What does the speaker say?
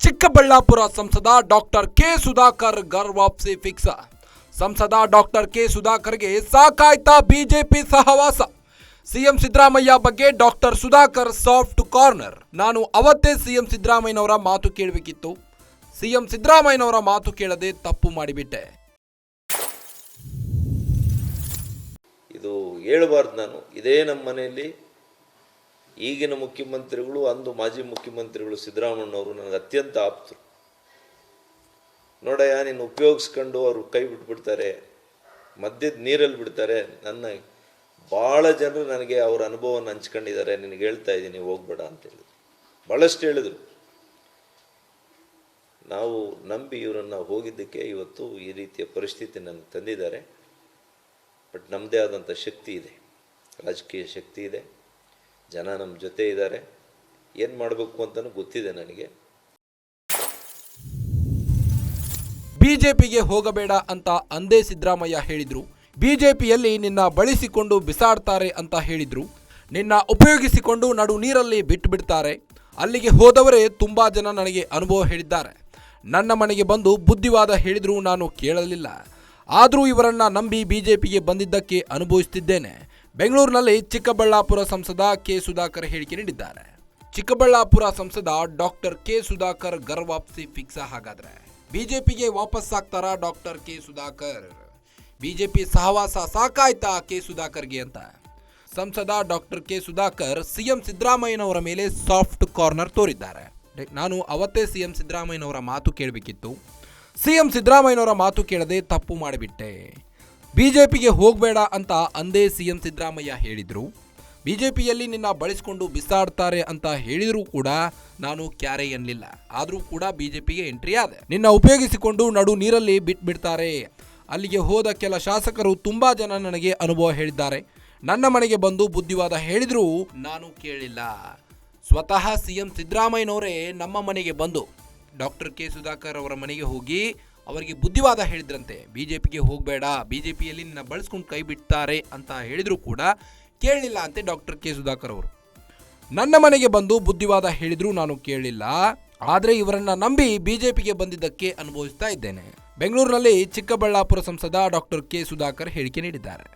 ಚಿಕ್ಕಬಳ್ಳಾಪುರ ಸಂಸದ doctor K Sudhakar ಗರ್ ವಾಪಸಿ fix. ಸಂಸದ doctor K ಸುಧಾಕರ್ಗೆ ಸಾಕಾಯ್ತಾ BJP ಸಹವಾಸ. ಸಿಎಂ ಸಿದ್ದರಾಮಯ್ಯ ಬಗ್ಗೆ ಡಾಕ್ಟರ್ ಸುಧಾಕರ್ ಸಾಫ್ಟ್ ಕಾರ್ನರ್. ನಾನು ಅವತ್ತೇ ಸಿಎಂ ಸಿದ್ದರಾಮಯ್ಯನವರ ಮಾತು ಕೇಳಬೇಕಿತ್ತು. ಸಿಎಂ ಸಿದ್ದರಾಮಯ್ಯನವರ ಮಾತು ಕೇಳದೆ ತಪ್ಪು ಮಾಡಿಬಿಟ್ಟೆ. ಇದು ಹೇಳಬಾರ್ದು. ನಾನು ಇದೇ ನಮ್ಮ ಮನೆಯಲ್ಲಿ ಈಗಿನ ಮುಖ್ಯಮಂತ್ರಿಗಳು ಅಂದು ಮಾಜಿ ಮುಖ್ಯಮಂತ್ರಿಗಳು ಸಿದ್ದರಾಮಯ್ಯನವರು ನನಗೆ ಅತ್ಯಂತ ಆಪ್ತರು. ನೋಡಯ್ಯ, ನೀನು ಉಪಯೋಗಿಸ್ಕೊಂಡು ಅವರು ಕೈ ಬಿಟ್ಬಿಡ್ತಾರೆ, ಮಧ್ಯದ ನೀರಲ್ಲಿ ಬಿಡ್ತಾರೆ. ನನ್ನ ಭಾಳ ಜನರು ನನಗೆ ಅವ್ರ ಅನುಭವವನ್ನು ಹಂಚ್ಕೊಂಡಿದ್ದಾರೆ. ನಿನಗೆ ಹೇಳ್ತಾ ಇದ್ದೀನಿ, ಹೋಗ್ಬೇಡ ಅಂತ ಹೇಳಿದ್ರು. ಭಾಳಷ್ಟು ಹೇಳಿದರು. ನಾವು ನಂಬಿ ಇವರನ್ನು ಹೋಗಿದ್ದಕ್ಕೆ ಇವತ್ತು ಈ ರೀತಿಯ ಪರಿಸ್ಥಿತಿ ನನಗೆ ತಂದಿದ್ದಾರೆ. ಬಟ್ ನಮ್ಮದೇ ಆದಂಥ ಶಕ್ತಿ ಇದೆ, ರಾಜಕೀಯ ಶಕ್ತಿ ಇದೆ, ಜನ ನಮ್ಮ ಜೊತೆ ಇದ್ದಾರೆ. ಏನು ಮಾಡಬೇಕು ಅಂತಲೂ ಗೊತ್ತಿದೆ ನನಗೆ. ಬಿಜೆಪಿಗೆ ಹೋಗಬೇಡ ಅಂತ ಅಂದೇ ಸಿದ್ದರಾಮಯ್ಯ ಹೇಳಿದ್ರು. ಬಿಜೆಪಿಯಲ್ಲಿ ನಿನ್ನ ಬಳಸಿಕೊಂಡು ಬಿಸಾಡ್ತಾರೆ ಅಂತ ಹೇಳಿದ್ರು. ನಿನ್ನ ಉಪಯೋಗಿಸಿಕೊಂಡು ನಡು ನೀರಲ್ಲಿ ಬಿಟ್ಟು ಬಿಡ್ತಾರೆ. ಅಲ್ಲಿಗೆ ಹೋದವರೇ ತುಂಬಾ ಜನ ನನಗೆ ಅನುಭವ ಹೇಳಿದ್ದಾರೆ. ನನ್ನ ಮನೆಗೆ ಬಂದು ಬುದ್ಧಿವಾದ ಹೇಳಿದ್ರು, ನಾನು ಕೇಳಲಿಲ್ಲ. ಆದರೂ ಇವರನ್ನ ನಂಬಿ ಬಿಜೆಪಿಗೆ ಬಂದಿದ್ದಕ್ಕೆ ಅನುಭವಿಸುತ್ತಿದ್ದೇನೆ. ಬೆಂಗಳೂರಿನಲ್ಲಿ ಚಿಕ್ಕಬಳ್ಳಾಪುರ ಸಂಸದ ಕೆ ಸುಧಾಕರ್ ಹೇಳಿಕೆ ನೀಡಿದ್ದಾರೆ. ಚಿಕ್ಕಬಳ್ಳಾಪುರ ಸಂಸದ ಡಾಕ್ಟರ್ ಕೆ ಸುಧಾಕರ್ ಗರ್ ವಾಪಸಿ ಫಿಕ್ಸ್. ಹಾಗಾದ್ರೆ ಬಿಜೆಪಿಗೆ ವಾಪಸ್ ಆಗ್ತಾರಾ ಡಾಕ್ಟರ್ ಕೆ ಸುಧಾಕರ್? ಬಿಜೆಪಿ ಸಹವಾಸ ಸಾಕಾಯ್ತಾ ಕೆ ಸುಧಾಕರ್ಗೆ ಅಂತ ಸಂಸದ ಡಾಕ್ಟರ್ ಕೆ ಸುಧಾಕರ್ ಸಿಎಂ ಸಿದ್ದರಾಮಯ್ಯನವರ ಮೇಲೆ ಸಾಫ್ಟ್ ಕಾರ್ನರ್ ತೋರಿದ್ದಾರೆ. ನಾನು ಅವತ್ತೇ ಸಿಎಂ ಸಿದ್ದರಾಮಯ್ಯನವರ ಮಾತು ಕೇಳಬೇಕಿತ್ತು. ಸಿಎಂ ಸಿದ್ದರಾಮಯ್ಯನವರ ಮಾತು ಕೇಳದೆ ತಪ್ಪು ಮಾಡಿಬಿಟ್ಟೆ. ಬಿಜೆಪಿಗೆ ಹೋಗಬೇಡ ಅಂತ ಅಂದೇ ಸಿಎಂ ಸಿದ್ದರಾಮಯ್ಯ ಹೇಳಿದ್ರು. ಬಿಜೆಪಿಯಲ್ಲಿ ನಿನ್ನ ಬಳಸಿಕೊಂಡು ಬಿಸಾಡ್ತಾರೆ ಅಂತ ಹೇಳಿದರೂ ಕೂಡ ನಾನು ಕ್ಯಾರೆ ಎನ್ನಲಿಲ್ಲ. ಆದರೂ ಕೂಡ ಬಿಜೆಪಿಗೆ ಎಂಟ್ರಿ ಆದೆ. ನಿನ್ನ ಉಪಯೋಗಿಸಿಕೊಂಡು ನಡು ನೀರಲ್ಲಿ ಬಿಟ್ಬಿಡ್ತಾರೆ. ಅಲ್ಲಿಗೆ ಹೋದ ಕೆಲ ಶಾಸಕರು ತುಂಬಾ ಜನ ನನಗೆ ಅನುಭವ ಹೇಳಿದ್ದಾರೆ. ನನ್ನ ಮನೆಗೆ ಬಂದು ಬುದ್ಧಿವಾದ ಹೇಳಿದ್ರು, ನಾನು ಕೇಳಿಲ್ಲ. ಸ್ವತಃ ಸಿಎಂ ಸಿದ್ದರಾಮಯ್ಯನವರೇ ನಮ್ಮ ಮನೆಗೆ ಬಂದು ಡಾಕ್ಟರ್ ಕೆ ಸುಧಾಕರ್ ಅವರ ಮನೆಗೆ ಹೋಗಿ ಅವರಿಗೆ ಬುದ್ಧಿವಾದ ಹೇಳಿದ್ರಂತೆ. ಬಿಜೆಪಿಗೆ ಹೋಗಬೇಡ, ಬಿಜೆಪಿಯಲ್ಲಿ ನಿನ್ನ ಬಳಸ್ಕೊಂಡು ಕೈ ಬಿಡ್ತಾರೆ ಅಂತ ಹೇಳಿದ್ರು ಕೂಡ ಕೇಳಲಿಲ್ಲ ಅಂತೆ ಡಾಕ್ಟರ್ ಕೆ ಸುಧಾಕರ್ ಅವರು. ನನ್ನ ಮನೆಗೆ ಬಂದು ಬುದ್ಧಿವಾದ ಹೇಳಿದ್ರು, ನಾನು ಕೇಳಲಿಲ್ಲ. ಆದರೆ ಇವರನ್ನ ನಂಬಿ ಬಿಜೆಪಿಗೆ ಬಂದಿದ್ದಕ್ಕೆ ಅನುಭವಿಸ್ತಾ ಇದ್ದೇನೆ. ಬೆಂಗಳೂರಿನಲ್ಲಿ ಚಿಕ್ಕಬಳ್ಳಾಪುರ ಸಂಸದ ಡಾಕ್ಟರ್ ಕೆ ಸುಧಾಕರ್ ಹೇಳಿಕೆ ನೀಡಿದ್ದಾರೆ.